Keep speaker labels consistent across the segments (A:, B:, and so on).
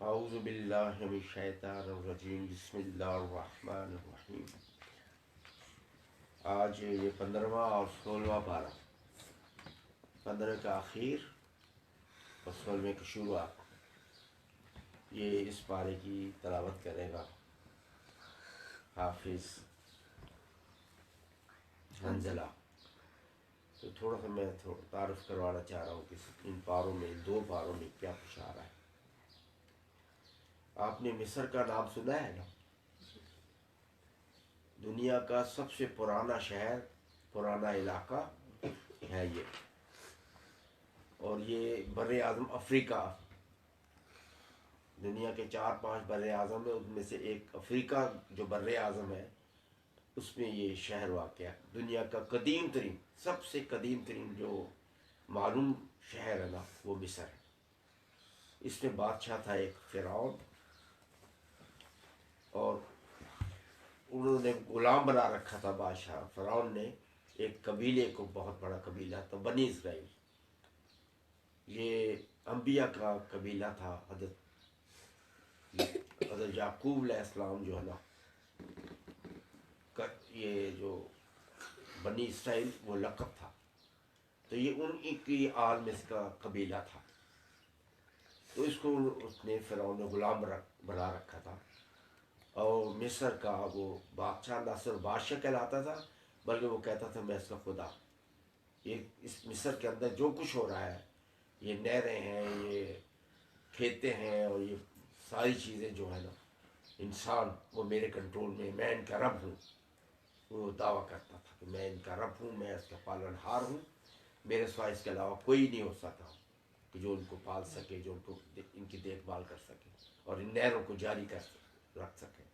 A: اعوذ باللہ من الشیطان الرجیم بسم اللہ الرحمن الرحیم۔ آج یہ 15واں اور 16واں پارہ، 15 کا آخر اور 16 کی شروعات، یہ اس پارے کی تلاوت کرے گا حافظ حنظلہ۔ تو تھوڑا سا میں تعارف کروانا چاہ رہا ہوں کہ ان پاروں میں، 2 پاروں میں کیا کچھ آ رہا ہے۔ آپ نے مصر کا نام سنا ہے نا؟ دنیا کا سب سے پرانا شہر، پرانا علاقہ ہے یہ، اور یہ بر اعظم افریقہ، دنیا کے 4-5 بر اعظم ہے، ان میں سے ایک افریقہ جو بر اعظم ہے اس میں یہ شہر واقع ہے۔ دنیا کا قدیم ترین، سب سے قدیم ترین جو معلوم شہر ہے نا، وہ مصر ہے۔ اس میں بادشاہ تھا ایک فرعون، اور انہوں نے غلام بنا رکھا تھا بادشاہ فرعون نے ایک قبیلے کو، بہت بڑا قبیلہ تھا بنی اسرائیل۔ یہ انبیاء کا قبیلہ تھا۔ حضرت یعقوب علیہ السلام جو ہے نا، یہ جو بنی اسرائیل وہ لقب تھا، تو یہ ان کی آل میں کا قبیلہ تھا۔ تو اس کو اس نے فرعون نے غلام بنا رکھا تھا، اور مصر کا وہ بادشاہ نہ صرف بادشاہ کہلاتا تھا بلکہ وہ کہتا تھا میں اس کا خدا۔ یہ اس مصر کے اندر جو کچھ ہو رہا ہے، یہ نہریں ہیں، یہ کھیتے ہیں، اور یہ ساری چیزیں جو ہے نا، انسان وہ میرے کنٹرول میں، میں ان کا رب ہوں۔ وہ دعویٰ کرتا تھا کہ میں ان کا رب ہوں، میں اس کا پالن ہار ہوں، میرے سوا اس کے علاوہ کوئی نہیں ہو سکتا کہ جو ان کو پال سکے، جو ان کو ان کی دیکھ بھال کر سکے اور ان نہروں کو جاری رکھ سکے۔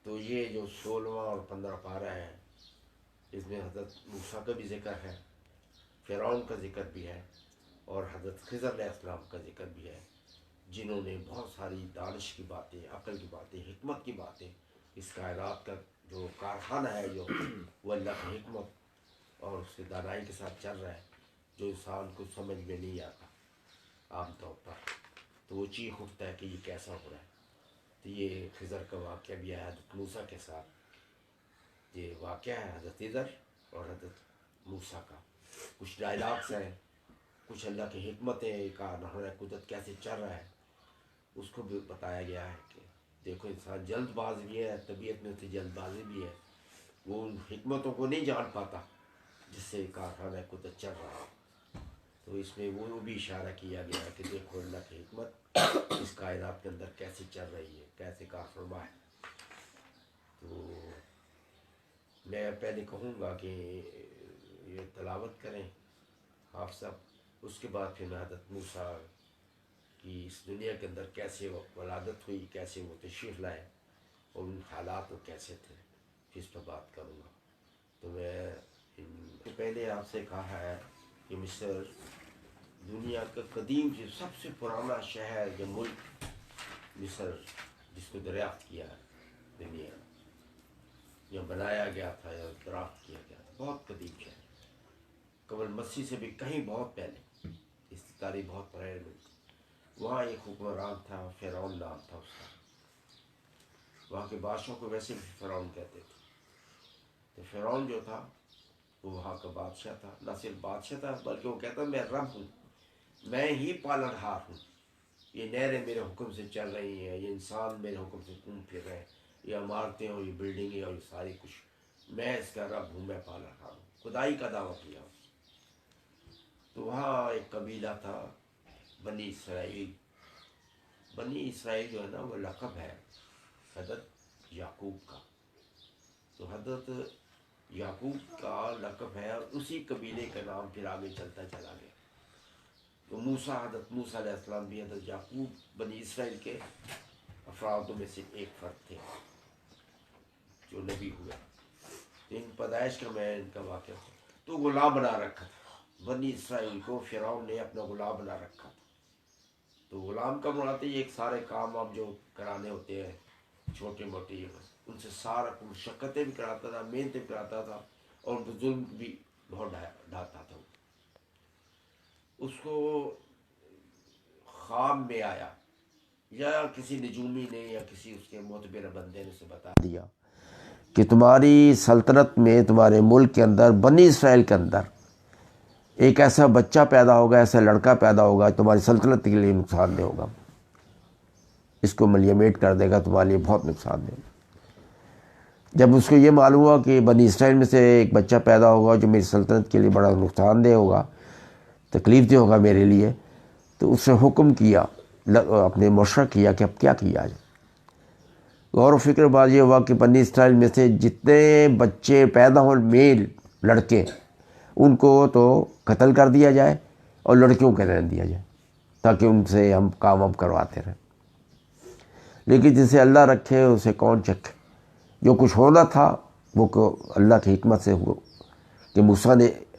A: تو یہ جو 16واں اور 15 پارہ ہے، اس میں حضرت موسیٰ کا بھی ذکر ہے، فرعون کا ذکر بھی ہے، اور حضرت خضر علیہ السلام کا ذکر بھی ہے، جنہوں نے بہت ساری دانش کی باتیں، عقل کی باتیں، حکمت کی باتیں، اس کائنات کا جو کارخانہ ہے جو وہ اللہ کی حکمت اور اس کی دانائی کے ساتھ چل رہا ہے، جو انسان کو سمجھ میں نہیں آتا عام طور پر، تو وہ چیخ اٹھتا ہے کہ یہ کیسا ہو رہا ہے۔ تو یہ خضر کا واقعہ بھی ہے حضرت موسیٰ کے ساتھ۔ یہ واقعہ ہے حضرت خضر اور حضرت موسیٰ کا۔ کچھ ڈائلاگس ہیں، کچھ اللہ کی حکمتیں کا نحوِ قدرت کیسے چل رہا ہے، اس کو بھی بتایا گیا ہے کہ دیکھو انسان جلد باز بھی ہے، طبیعت میں ہوتی جلد بازی بھی ہے، وہ ان حکمتوں کو نہیں جان پاتا جس سے کارخانہ قدرت چل رہا ہے۔ تو اس میں وہ بھی اشارہ کیا گیا ہے کہ دیکھو اللہ کی حکمت اس کائنات کے اندر کیسے چل رہی ہے، کیسے کار فرما ہے۔ تو میں پہلے کہوں گا کہ یہ تلاوت کریں آپ سب، اس کے بعد پھر میں حضرت موسیٰ کی اس دنیا کے اندر کیسے ولادت ہوئی، کیسے وہ تشریف لائے، اور ان حالات وہ کیسے تھے، اس پر بات کروں گا۔ تو میں پہلے آپ سے کہا ہے کہ مصر دنیا کا قدیم جو سب سے پرانا شہر یا ملک مصر، جس کو دریافت کیا ہے دنیا، یا بنایا گیا تھا یا دریافت کیا گیا تھا، بہت قدیم شہر، قبل مسیح سے بھی کہیں بہت پہلے، اس کی تاریخ بہت پہلے۔ وہاں ایک حکمران تھا، فرعون نام تھا اس کا۔ وہاں کے بادشاہ کو ویسے بھی فرعون کہتے تھے۔ تو فرعون جو تھا وہ وہاں کا بادشاہ تھا، نہ صرف بادشاہ تھا بلکہ وہ کہتا میں رب ہوں، میں ہی پالن ہار ہوں، یہ نہریں میرے حکم سے چل رہی ہیں، یہ انسان میرے حکم سے گھوم پھر رہے ہیں، یہ عمارتیں اور یہ بلڈنگیں اور یہ ساری کچھ، میں اس کا رب ہوں، میں پالن ہار ہوں، خدائی کا دعویٰ کیا۔ تو وہاں ایک قبیلہ تھا بنی اسرائیل۔ بنی اسرائیل جو ہے نا وہ لقب ہے حضرت یعقوب کا۔ تو حضرت یعقوب کا لقب ہے، اور اسی قبیلے کا نام پھر آگے چلتا چلا گیا۔ تو موسیٰ، حضرت موسیٰ علیہ السلام بھی حضرت یعقوب بنی اسرائیل کے افرادوں میں سے ایک فرد تھے جو نبی ہوئے۔ تو ان پیدائش کا میں ان کا واقعہ تھا۔ تو غلام بنا رکھا تھا بنی اسرائیل کو، فرعون نے اپنا غلام بنا رکھا تھا۔ تو غلام کا بناتے ہی ایک سارے کام اب جو کرانے ہوتے ہیں چھوٹے موٹے، ان سے سارا مشقتیں بھی کراتا تھا، محنتیں بھی کراتا تھا، اور ان کو ظلم بھی بہت ڈھاتا تھا۔ اس کو خواب میں آیا یا کسی نجومی نے یا کسی اس کے معتبر بندے نے اسے بتا دیا کہ تمہاری سلطنت میں، تمہارے ملک کے اندر، بنی اسرائیل کے اندر ایک ایسا بچہ پیدا ہوگا، ایسا لڑکا پیدا ہوگا تمہاری سلطنت کے لیے نقصان دہ ہوگا، اس کو ملیمیٹ کر دے گا، تمہارے لیے بہت نقصان دہ ہوگا۔ جب اس کو یہ معلوم ہوا کہ بنی اسرائیل میں سے ایک بچہ پیدا ہوگا جو میری سلطنت کے لیے بڑا نقصان دہ ہوگا، تکلیف دہ ہوگا میرے لیے، تو اس نے حکم کیا، اپنے مشورہ کیا کہ اب کیا کیا جائے۔ غور و فکر بعد یہ ہوا کہ بنی اسرائیل میں سے جتنے بچے پیدا ہوں میل لڑکے، ان کو تو قتل کر دیا جائے اور لڑکیوں کو رہنے دیا جائے، تاکہ ان سے ہم کام کرواتے رہیں۔ لیکن جسے اللہ رکھے اسے کون چکھے۔ جو کچھ ہونا تھا وہ اللہ کی حکمت سے ہوا کہ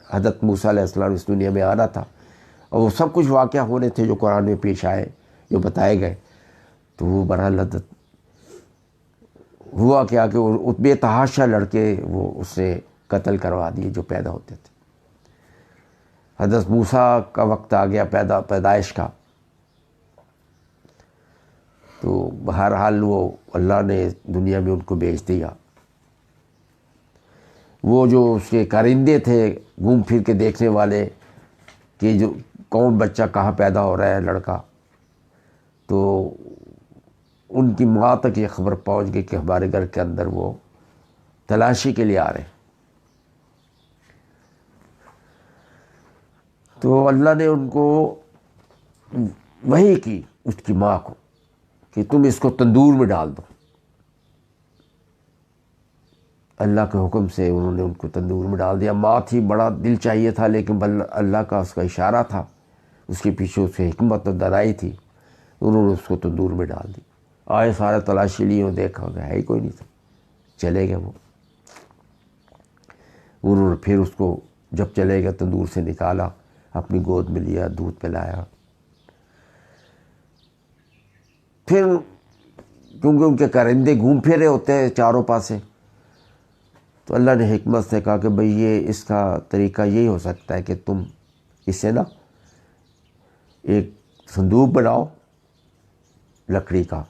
A: حضرت موسیٰ علیہ السلام اس دنیا میں آنا تھا، اور وہ سب کچھ واقعہ ہونے تھے جو قرآن میں پیش آئے، جو بتائے گئے۔ تو وہ بہرحال ہوا کیا کہ وہ بے تحاشا لڑکے وہ اس نے قتل کروا دیے جو پیدا ہوتے تھے۔ حضرت موسیٰ کا وقت آ گیا پیدائش کا، تو بہرحال وہ اللہ نے دنیا میں ان کو بھیج دیا۔ وہ جو اس کے کارندے تھے گھوم پھر کے دیکھنے والے کہ جو کون بچہ کہاں پیدا ہو رہا ہے لڑکا، تو ان کی ماں تک یہ خبر پہنچ گئی کہ ہمارے گھر کے اندر وہ تلاشی کے لیے آ رہے ہیں۔ تو اللہ نے ان کو وحی کی اس کی ماں کو کہ تم اس کو تندور میں ڈال دو۔ اللہ کے حکم سے انہوں نے ان کو تندور میں ڈال دیا۔ ماں تھی، بڑا دل چاہیے تھا، لیکن اللہ کا اس کا اشارہ تھا، اس کے پیچھے اس کی حکمت اور دانائی تھی، انہوں نے اس کو تندور میں ڈال دی۔ آئے سارے تلاشی لیے اور دیکھا کہ ہے ہی کوئی نہیں تھا، چلے گئے وہ۔ انہوں نے پھر اس کو جب چلے گئے تندور سے نکالا، اپنی گود میں لیا، دودھ پلایا۔ پھر کیونکہ ان کے کرندے گھوم پھرے ہوتے ہیں چاروں پاسے، تو اللہ نے حکمت سے کہا کہ بھئی یہ اس کا طریقہ یہی ہو سکتا ہے کہ تم اسے نا ایک صندوق بناؤ لکڑی کا،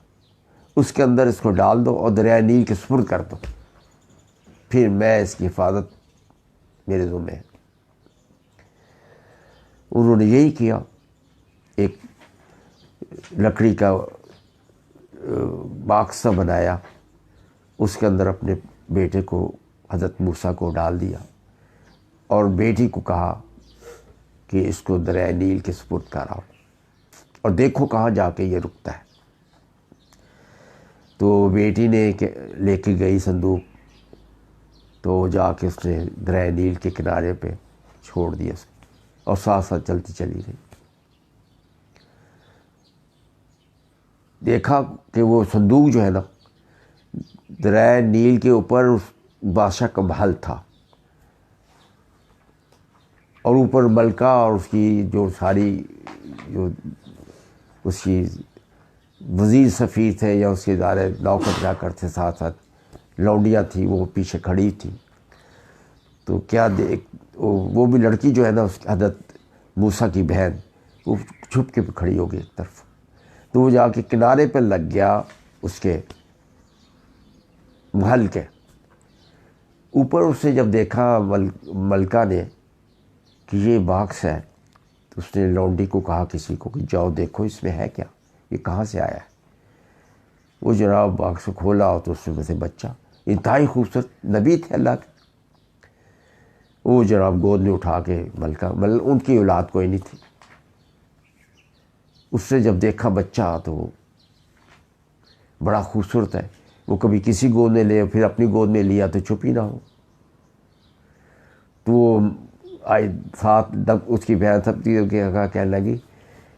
A: اس کے اندر اس کو ڈال دو اور دریائے نیل کے سپرد کر دو، پھر میں اس کی حفاظت میرے ذمہ ہے۔ انہوں نے یہی کیا، ایک لکڑی کا باکسہ بنایا، اس کے اندر اپنے بیٹے کو حضرت موسیٰ کو ڈال دیا، اور بیٹی کو کہا کہ اس کو دریائے نیل کے سپرد کراؤ اور دیکھو کہاں جا کے یہ رکتا ہے۔ تو بیٹی نے لے کے گئی صندوق، تو جا کے اس نے دریائے نیل کے کنارے پہ چھوڑ دیا اس کو، اور ساتھ ساتھ چلتی چلی گئی۔ دیکھا کہ وہ صندوق جو ہے نا دریائے نیل کے اوپر اس بادشاہ کا محل تھا، اور اوپر ملکہ اور اس کی جو ساری جو اس کی وزیر سفیر تھے یا اس کے ادارے نوکر جا کر تھے، ساتھ ساتھ لونڈیاں تھیں وہ پیچھے کھڑی تھی۔ تو کیا وہ بھی لڑکی جو ہے نا اس حضرت موسیٰ کی بہن، وہ چھپ کے کھڑی ہو گئی ایک طرف۔ تو وہ جا کے کنارے پہ لگ گیا اس کے محل کے اوپر۔ اس نے جب دیکھا ملکہ نے کہ یہ باکس ہے، تو اس نے لونڈی کو کہا کسی کو کہ جاؤ دیکھو اس میں ہے کیا، یہ کہاں سے آیا ہے۔ وہ جناب باکس کو کھولا تو اس میں سے بچہ، انتہائی خوبصورت نبی تھے اللہ کے۔ وہ جناب گود میں اٹھا کے ملکہ ان کی اولاد کوئی نہیں تھی، اس نے جب دیکھا بچہ تو بڑا خوبصورت ہے، وہ کبھی کسی گود میں لے پھر اپنی گود میں لیا تو چپ ہی نہ ہو۔ تو وہ آئی ساتھ اس کی بہن سب کہنے لگی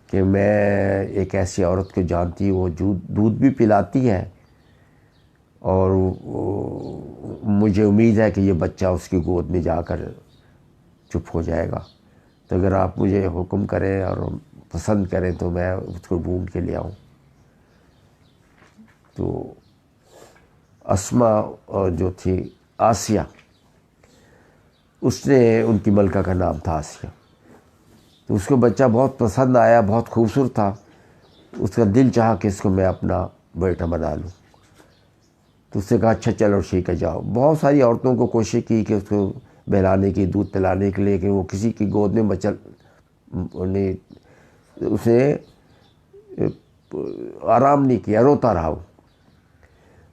A: کہ میں ایک ایسی عورت کو جانتی ہوں، وہ دودھ بھی پلاتی ہے، اور مجھے امید ہے کہ یہ بچہ اس کی گود میں جا کر چپ ہو جائے گا، تو اگر آپ مجھے حکم کریں اور پسند کریں تو میں اس کو ڈھونڈ کے لے آؤں۔ تو اسماء جو تھی آسیہ، اس نے ان کی ملکہ کا نام تھا آسیہ، تو اس کو بچہ بہت پسند آیا، بہت خوبصورت تھا، اس کا دل چاہا کہ اس کو میں اپنا بیٹا بنا لوں. تو اس نے کہا اچھا چلو ٹھیک ہے جاؤ. بہت ساری عورتوں کو کوشش کی کہ اس کو بہلانے کی، دودھ پلانے کے لیے، کہ وہ کسی کی گود میں اسے آرام نہیں کیا، روتا رہا وہ.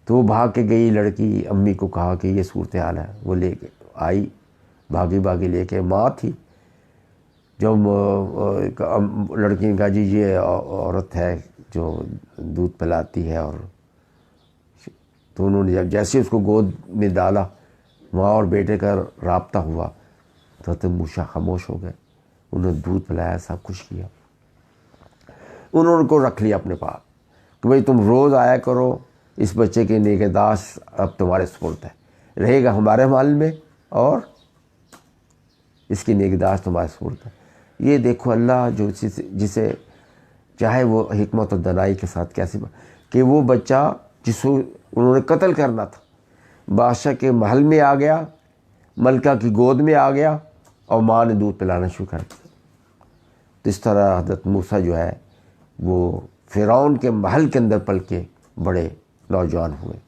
A: تو وہ بھاگ کے گئی لڑکی، امی کو کہا کہ یہ صورتحال ہے. وہ لے کے آئی، بھاگی لے کے. ماں تھی. جب لڑکی نے کہا جی یہ عورت ہے جو دودھ پلاتی ہے، اور تو انہوں نے جیسے اس کو گود میں ڈالا، ماں اور بیٹے کا رابطہ ہوا، تو حضرت موسیٰ خاموش ہو گئے. انہوں نے دودھ پلایا، سب کچھ کیا. انہوں نے کو رکھ لیا اپنے پاس کہ بھئی تم روز آیا کرو، اس بچے کی نگہداشت اب تمہارے سپرد ہے، رہے گا ہمارے محل میں، اور اس کی نگہداشت تمہارے سپرد ہے. یہ دیکھو اللہ جو جسے چاہے وہ حکمت و دانائی کے ساتھ کیسے کہ وہ بچہ جس کو انہوں نے قتل کرنا تھا، بادشاہ کے محل میں آ گیا، ملکہ کی گود میں آ گیا، اور ماں نے دودھ پلانا شروع کر دیا. تو اس طرح حضرت موسیٰ جو ہے وہ فرعون کے محل کے اندر پل کے بڑے نوجوان ہوئے.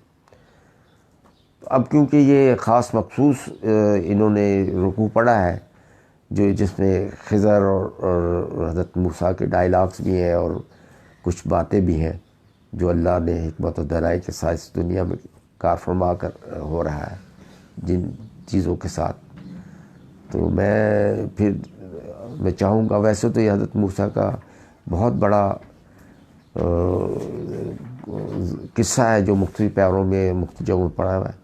A: اب کیونکہ یہ خاص مخصوص انہوں نے رکوع پڑھا ہے جس میں خضر اور حضرت موسیٰ کے ڈائلاگس بھی ہیں، اور کچھ باتیں بھی ہیں جو اللہ نے حکمت و دانائی کے ساتھ اس دنیا میں کار فرما کر ہو رہا ہے جن چیزوں کے ساتھ. تو میں چاہوں گا، ویسے تو یہ حضرت موسیٰ کا بہت بڑا قصہ ہے جو مختلف پیاروں میں مختلف جگہوں میں پڑھا ہوا ہے.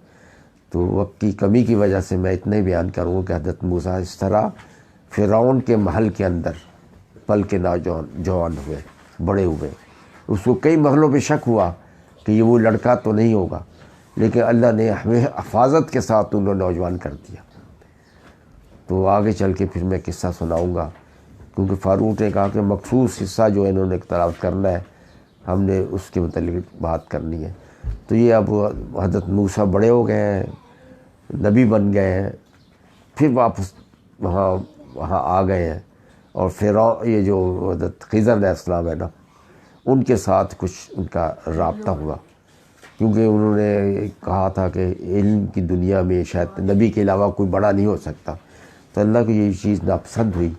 A: تو وقت کی کمی کی وجہ سے میں اتنا ہی بیان کروں گا کہ حضرت موسیٰ اس طرح فرعون کے محل کے اندر پل کے نوجوان ہوئے، بڑے ہوئے. اس کو کئی مرحلوں پہ شک ہوا کہ یہ وہ لڑکا تو نہیں ہوگا، لیکن اللہ نے ہمیں حفاظت کے ساتھ انہوں نے نوجوان کر دیا. تو آگے چل کے پھر میں قصہ سناؤں گا، کیونکہ فاروق نے کہا کہ مخصوص حصہ جو انہوں نے تلاوت کرنا ہے، ہم نے اس کے متعلق بات کرنی ہے. تو یہ اب حضرت موسیٰ بڑے ہو گئے ہیں، نبی بن گئے ہیں، پھر واپس وہاں آ گئے ہیں. اور فرعون یہ جو حضرت خضر علیہ السلام ہے نا، ان کے ساتھ کچھ ان کا رابطہ ہوا، کیونکہ انہوں نے کہا تھا کہ علم کی دنیا میں شاید نبی کے علاوہ کوئی بڑا نہیں ہو سکتا. تو اللہ کو یہ چیز ناپسند ہوئی،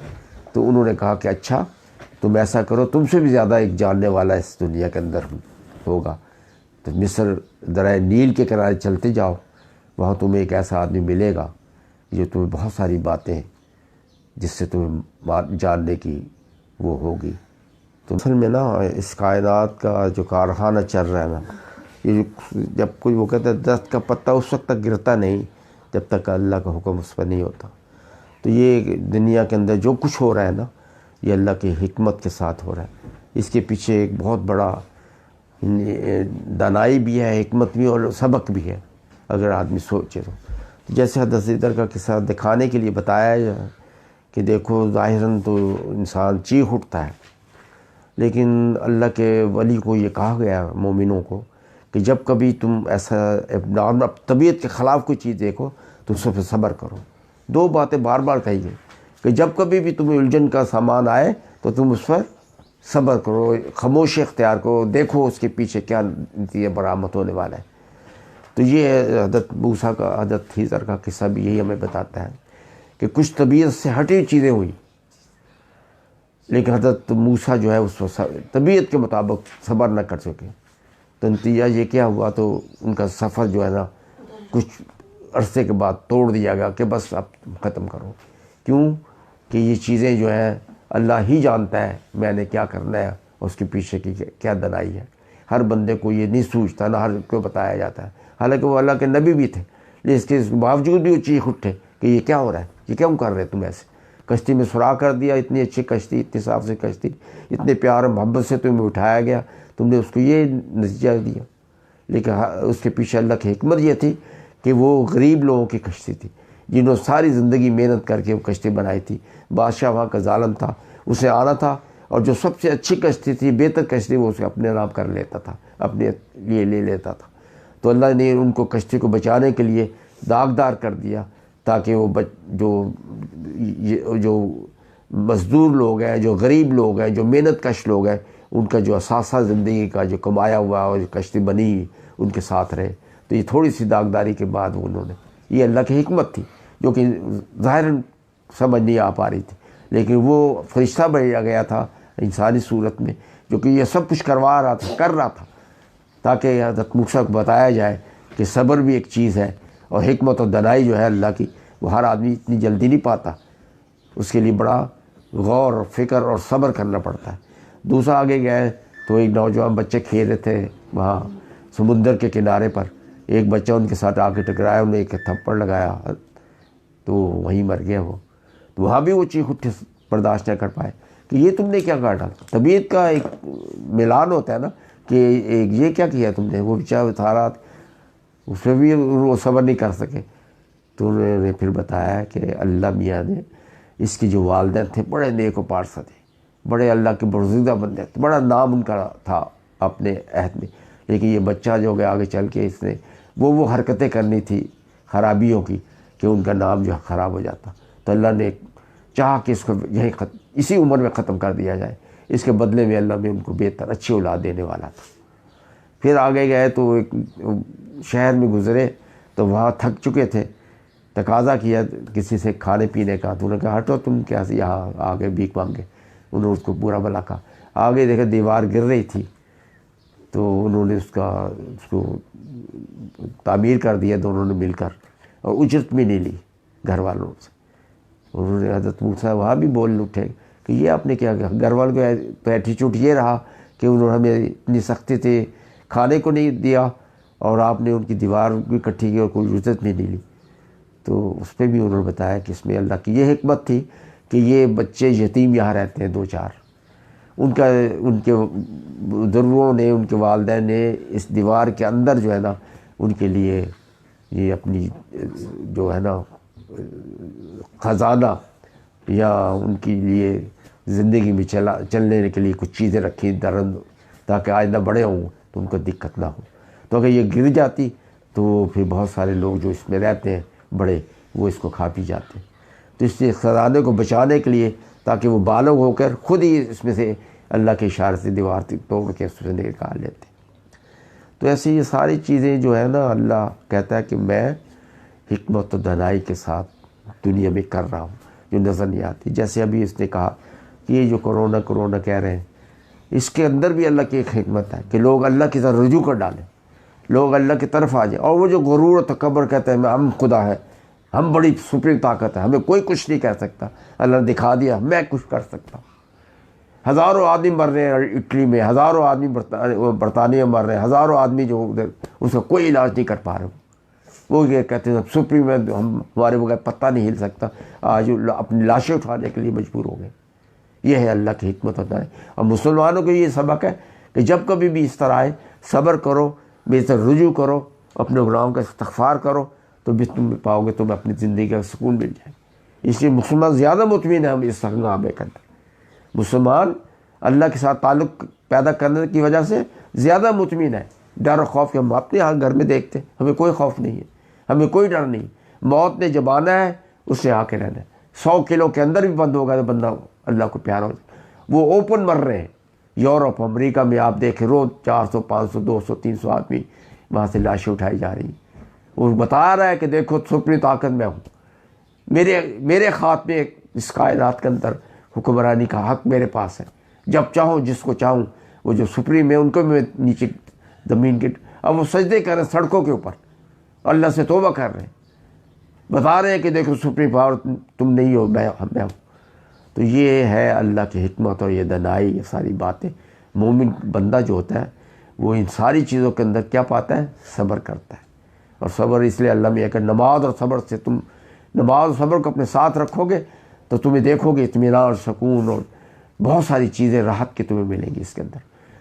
A: تو انہوں نے کہا کہ اچھا تم ایسا کرو، تم سے بھی زیادہ ایک جاننے والا اس دنیا کے اندر ہوگا، تو مصر دریائے نیل کے کنارے چلتے جاؤ، وہاں تمہیں ایک ایسا آدمی ملے گا جو تمہیں بہت ساری باتیں جس سے تمہیں جاننے کی وہ ہوگی. تو اصل میں نا اس کائنات کا جو کارخانہ چل رہا ہے نا، یہ جب کوئی وہ کہتا ہے درخت کا پتا اس وقت تک گرتا نہیں جب تک اللہ کا حکم اس پر نہیں ہوتا. تو یہ دنیا کے اندر جو کچھ ہو رہا ہے نا، یہ اللہ کی حکمت کے ساتھ ہو رہا ہے. اس کے پیچھے ایک بہت بڑا دانائی بھی ہے، حکمت بھی، اور سبق بھی ہے اگر آدمی سوچے تو. جیسے حضرت خضر کا قصہ دکھانے کے لیے بتایا جائے کہ دیکھو ظاہراً تو انسان چیخ اٹھتا ہے، لیکن اللہ کے ولی کو یہ کہا گیا مومنوں کو کہ جب کبھی تم ایسا طبیعت کے خلاف کوئی چیز دیکھو تو اس پہ صبر کرو. دو باتیں بار بار کہی گئی کہ جب کبھی بھی تمہیں الجھن کا سامان آئے تو تم اس پر صبر کرو، خاموشی اختیار کرو، دیکھو اس کے پیچھے کیا نتیجہ برآمد ہونے والا ہے. تو یہ حضرت موسیٰ کا، حضرت خضر کا قصہ بھی یہی ہمیں بتاتا ہے کہ کچھ طبیعت سے ہٹی چیزیں ہوئی، لیکن حضرت موسیٰ جو ہے اس طبیعت کے مطابق صبر نہ کر سکے. تو نتیجہ یہ کیا ہوا، تو ان کا سفر جو ہے نا کچھ عرصے کے بعد توڑ دیا گیا کہ بس اب ختم کرو. کیوں کہ یہ چیزیں جو ہیں اللہ ہی جانتا ہے میں نے کیا کرنا ہے، اس کے پیچھے کی کیا دنائی ہے. ہر بندے کو یہ نہیں سوچتا، نہ ہر کو بتایا جاتا ہے. حالانکہ وہ اللہ کے نبی بھی تھے، لیکن اس کے باوجود بھی وہ چیخ اٹھے کہ یہ کیا ہو رہا ہے، یہ کیوں کر رہے تم ایسے. کشتی میں سوراخ کر دیا، اتنی اچھی کشتی، اتنی صاف سی کشتی، اتنے پیار اور محبت سے تمہیں اٹھایا گیا، تم نے اس کو یہ نتیجہ دیا. لیکن اس کے پیچھے اللہ کی حکمت یہ تھی کہ وہ غریب لوگوں کی کشتی تھی، جنہوں نے ساری زندگی محنت کر کے وہ کشتی بنائی تھی. بادشاہ وہاں کا ظالم تھا، اسے آنا تھا اور جو سب سے اچھی کشتی تھی، بہتر کشتی، وہ اسے اپنے نام کر لیتا تھا، اپنے لیے لے لیتا تھا. تو اللہ نے ان کو کشتی کو بچانے کے لیے داغدار کر دیا، تاکہ وہ جو مزدور لوگ ہیں، جو غریب لوگ ہیں، جو محنت کش لوگ ہیں،
B: ان کا جو اثاثہ زندگی کا جو کمایا ہوا اور جو کشتی بنی ان کے ساتھ رہے. تو یہ تھوڑی سی داغداری کے بعد انہوں نے، یہ اللہ کی حکمت تھی جو کہ ظاہراً سمجھ نہیں آ پا رہی تھی، لیکن وہ فرشتہ بھیجا گیا تھا انسانی صورت میں جو کہ یہ سب کچھ کروا رہا تھا، کر رہا تھا، تاکہ حضرت موسیٰ کو بتایا جائے کہ صبر بھی ایک چیز ہے، اور حکمت و دانائی جو ہے اللہ کی وہ ہر آدمی اتنی جلدی نہیں پاتا، اس کے لیے بڑا غور اور فکر اور صبر کرنا پڑتا ہے. دوسرا آگے گئے تو ایک نوجوان بچے کھیل رہے تھے وہاں سمندر کے کنارے پر، ایک بچہ ان کے ساتھ آ کے ٹکرایا، انہیں ایک تھپڑ لگایا تو وہیں مر گیا وہ. تو وہاں بھی وہ چیخ اٹھے، برداشت نہ کر پائے کہ یہ تم نے کیا کاٹا. طبیعت کا ایک ملان ہوتا ہے نا کہ یہ کیا کیا تم نے. وہ بیچارہ تھا رات، اس میں بھی وہ صبر نہیں کر سکے. تو انہوں نے پھر بتایا کہ اللہ میاں نے، اس کے جو والدین تھے بڑے نیک و پارسا تھے، بڑے اللہ کے برگزیدہ بندے تھے، بڑا نام ان کا تھا اپنے عہد میں، لیکن یہ بچہ جو کہ آگے چل کے اس نے وہ حرکتیں کرنی تھی خرابیوں کی کہ ان کا نام جو ہے خراب ہو جاتا. تو اللہ نے چاہا کہ اس کو یہیں اسی عمر میں ختم کر دیا جائے. اس کے بدلے میں اللہ نے ان کو بہتر اچھی اولاد دینے والا تھا. پھر آگے گئے تو ایک شہر میں گزرے تو وہاں تھک چکے تھے، تقاضا کیا کسی سے کھانے پینے کا. تو انہوں نے کہا ہٹو تم کیا یہاں آگے بھیک مانگے. انہوں نے اس کو پورا بھلا کہا. آگے دیکھا دیوار گر رہی تھی تو انہوں نے اس کو تعمیر کر دیا دونوں نے مل کر، اور اجرت بھی نہیں لی گھر والوں سے. انہوں نے حضرت موسیٰ وہاں بھی بول اٹھے کہ یہ آپ نے کیا کیا. گھر والوں کا تو ایٹیچیوڈ یہ رہا کہ انہوں نے ہمیں اتنی سختی تھی، کھانے کو نہیں دیا اور آپ نے ان کی دیوار بھی کٹھی کی اور کوئی اجرت بھی نہیں لی. تو اس پہ بھی انہوں نے بتایا کہ اس میں اللہ کی یہ حکمت تھی کہ یہ بچے یتیم یہاں رہتے ہیں 2-4، ان کے بزرگوں نے، ان کے والدین نے اس دیوار کے اندر جو ہے نا ان کے لیے یہ اپنی جو ہے نا خزانہ یا ان کے لیے زندگی میں چلنے کے لیے کچھ چیزیں رکھی درند، تاکہ آئندہ بڑے ہوں تو ان کو دقت نہ ہو. تو اگر یہ گر جاتی تو پھر بہت سارے لوگ جو اس میں رہتے ہیں بڑے، وہ اس کو کھا پی جاتے ہیں. تو اس لیے خزانے کو بچانے کے لیے، تاکہ وہ بالغ ہو کر خود ہی اس میں سے اللہ کے اشارے سے دیوار توڑ کے اس میں نکال لیتے. تو ایسی یہ ساری چیزیں جو ہے نا اللہ کہتا ہے کہ میں حکمت و دانائی کے ساتھ دنیا میں کر رہا ہوں جو نظر نہیں آتی. جیسے ابھی اس نے کہا کہ یہ جو کرونا کہہ رہے ہیں، اس کے اندر بھی اللہ کی ایک حکمت ہے کہ لوگ اللہ کی طرف رجوع کر ڈالیں، لوگ اللہ کی طرف آ جائیں. اور وہ جو غرور و تکبر کہتے ہیں ہم خدا ہے، ہم بڑی سپریم طاقت ہے، ہمیں کوئی کچھ نہیں کہہ سکتا، اللہ نے دکھا دیا میں کچھ کر سکتا ہوں. ہزاروں آدمی مر رہے ہیں اٹلی میں، ہزاروں آدمی برطانیہ میں مر رہے ہیں، ہزاروں آدمی جو ادھر اس کا کوئی علاج نہیں کر پا رہے. وہ یہ کہتے ہیں سپریم ہے، ہمارے بغیر پتہ نہیں ہل سکتا، آج اپنی لاشیں اٹھانے کے لیے مجبور ہو گئے. یہ ہے اللہ کی حکمت ہوتا ہے. اور مسلمانوں کو یہ سبق ہے کہ جب کبھی بھی اس طرح آئے صبر کرو، میری طرف رجوع کرو، اپنے گناہوں کا استغفار کرو، تو بھی تم پاؤ گے تمہیں اپنی زندگی کا سکون مل جائے. اس لیے مسلمان زیادہ مطمئن ہے ہم اس ہنگامے کے اندر. مسلمان اللہ کے ساتھ تعلق پیدا کرنے کی وجہ سے زیادہ مطمئن ہے. ڈر و خوف کے ہم اپنے یہاں گھر میں دیکھتے ہیں، ہمیں کوئی خوف نہیں ہے، ہمیں کوئی ڈر نہیں. موت نے جب آنا ہے اس سے آ کے رہنا ہے. 100 کلو کے اندر بھی بند ہوگا تو بندہ اللہ کو پیارا ہو جائے. وہ اوپن مر رہے ہیں. یورپ امریکہ میں آپ دیکھیں روز 400 500 200 300 آدمی وہاں سے لاشیں اٹھائی جا رہی ہیں. وہ بتا رہا ہے کہ دیکھو سپریم طاقت میں ہوں، میرے خاتمے اس کائنات کے اندر حکمرانی کا حق میرے پاس ہے. جب چاہوں جس کو چاہوں، وہ جو سپریم ہے ان کو میں نیچے زمین کے، اب وہ سجدے کر رہے ہیں سڑکوں کے اوپر، اللہ سے توبہ کر رہے ہیں، بتا رہے ہیں کہ دیکھو سپریم پاور تم نہیں ہو، میں ہوں. تو یہ ہے اللہ کی حکمت اور یہ دانائی، یہ ساری باتیں. مومن بندہ جو ہوتا ہے وہ ان ساری چیزوں کے اندر کیا پاتا ہے؟ صبر کرتا ہے. اور صبر اس لیے اللہ میں کہ نماز اور صبر سے تم نماز اور صبر کو اپنے ساتھ رکھو گے تو تمہیں دیکھو گے اطمینان اور سکون اور بہت ساری چیزیں راحت کی تمہیں ملیں گی اس کے اندر.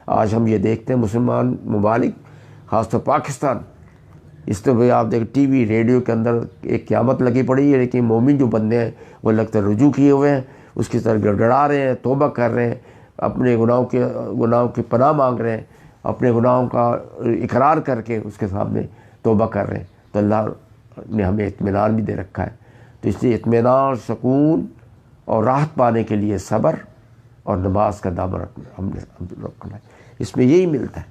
B: آج ہم یہ دیکھتے ہیں مسلمان ممالک، خاص طور پاکستان، اس طرح بھی آپ دیکھ ٹی وی ریڈیو کے اندر ایک قیامت لگی پڑی ہے، لیکن مومن جو بندے ہیں وہ لگتا ہے رجوع کیے ہوئے ہیں، اس کی طرح گڑگڑا رہے ہیں، توبہ کر رہے ہیں، اپنے گناہوں کی پناہ مانگ رہے ہیں، اپنے گناہوں کا اقرار کر کے اس کے سامنے توبہ کر رہے ہیں. تو اللہ نے ہمیں اطمینان بھی دے رکھا ہے. تو اس لیے اطمینان، سکون اور راحت پانے کے لیے صبر اور نماز کا دامن ہم نے رکھنا ہے. اس میں یہی ملتا ہے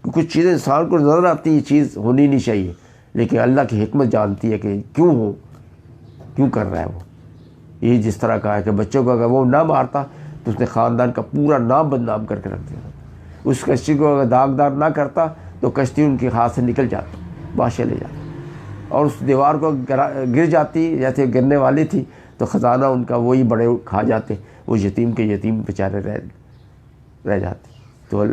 B: کہ کچھ چیزیں انسان کو نظر آتی ہیں یہ چیز ہونی نہیں چاہیے، لیکن اللہ کی حکمت جانتی ہے کہ کیوں کر رہا ہے وہ. یہ جس طرح کہا ہے کہ بچوں کو اگر وہ نہ مارتا تو اس نے خاندان کا پورا نام بدنام کر کے رکھ دیا. اس کشتی کو اگر داغدار نہ کرتا تو کشتی ان کے ہاتھ سے نکل جاتی، بادشاہ لے جاتا. اور اس دیوار کو گر جاتی، جیسے گرنے والی تھی، تو خزانہ ان کا وہی بڑے کھا جاتے، وہ یتیم کے یتیم بیچارے رہ جاتے. تو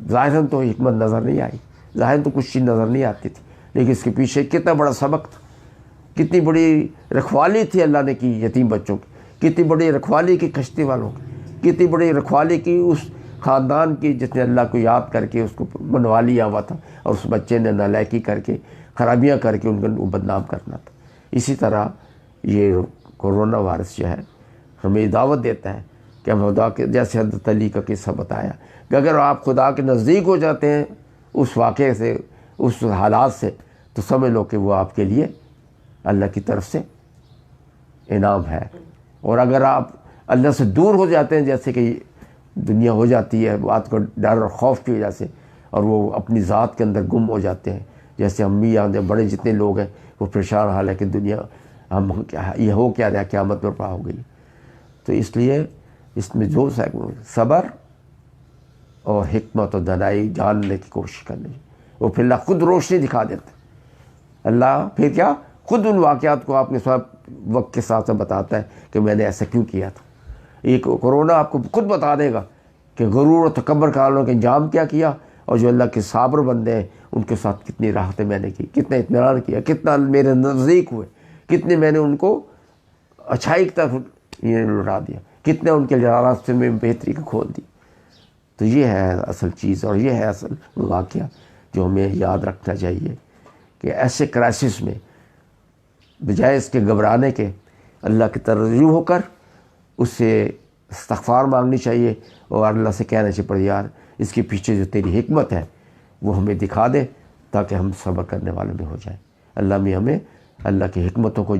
B: ظاہراً تو حکمت نظر نہیں آئی، ظاہراً تو کچھ چیز نظر نہیں آتی تھی، لیکن اس کے پیچھے کتنا بڑا سبق تھا، کتنی بڑی رکھوالی تھی اللہ نے کی یتیم بچوں کی، کتنی بڑی رکھوالی کی کشتی والوں کی، کتنی بڑی رکھوالی کی اس خاندان کی جس نے اللہ کو یاد کر کے اس کو بنوا لیا ہوا تھا، اور اس بچے نے نالائکی کر کے خرابیاں کر کے ان کو بدنام کرنا تھا. اسی طرح یہ کورونا وائرس جو ہے ہمیں دعوت دیتا ہے کہ ہم خدا کے، جیسے حضرت علی کا قصہ بتایا کہ اگر آپ خدا کے نزدیک ہو جاتے ہیں اس واقعے سے، اس حالات سے، تو سمجھ لو کہ وہ آپ کے لیے اللہ کی طرف سے انعام ہے. اور اگر آپ اللہ سے دور ہو جاتے ہیں، جیسے کہ دنیا ہو جاتی ہے بات کو ڈر اور خوف کی وجہ سے، اور وہ اپنی ذات کے اندر گم ہو جاتے ہیں، جیسے امی یا بڑے جتنے لوگ ہیں وہ پریشان حال ہے کہ دنیا یہ ہو کیا رہا، قیامت برپا ہو گئی. تو اس لیے اس میں جو صبر اور حکمت و دانائی جاننے کی کوشش کرنی، وہ پھر اللہ خود روشنی دکھا دیتا. اللہ پھر کیا خود ان واقعات کو آپ کے ساتھ وقت کے ساتھ بتاتا ہے کہ میں نے ایسا کیوں کیا تھا. یہ کورونا آپ کو خود بتا دے گا کہ غرور و تکبر کا والوں کے انجام کیا کیا، اور جو اللہ کے صابر بندے ہیں ان کے ساتھ کتنی راحتیں میں نے کی، کتنا اطمینان کیا، کتنا میرے نزدیک ہوئے، کتنے میں نے ان کو اچھائی کی طرف لٹا دیا، کتنے ان کے راستے میں بہتری کو کھول دی. تو یہ ہے اصل چیز، اور یہ ہے اصل واقعہ جو ہمیں یاد رکھنا چاہیے کہ ایسے کرائسس میں بجائے اس کے گھبرانے کے اللہ کی طرف رجوع ہو کر اس سے استغفار مانگنی چاہیے، اور اللہ سے کہنا چاہیے پر یار اس کے پیچھے جو تیری حکمت ہے وہ ہمیں دکھا دے، تاکہ ہم صبر کرنے والوں میں ہو جائیں. اللہ میں ہمیں اللہ کی حکمتوں کو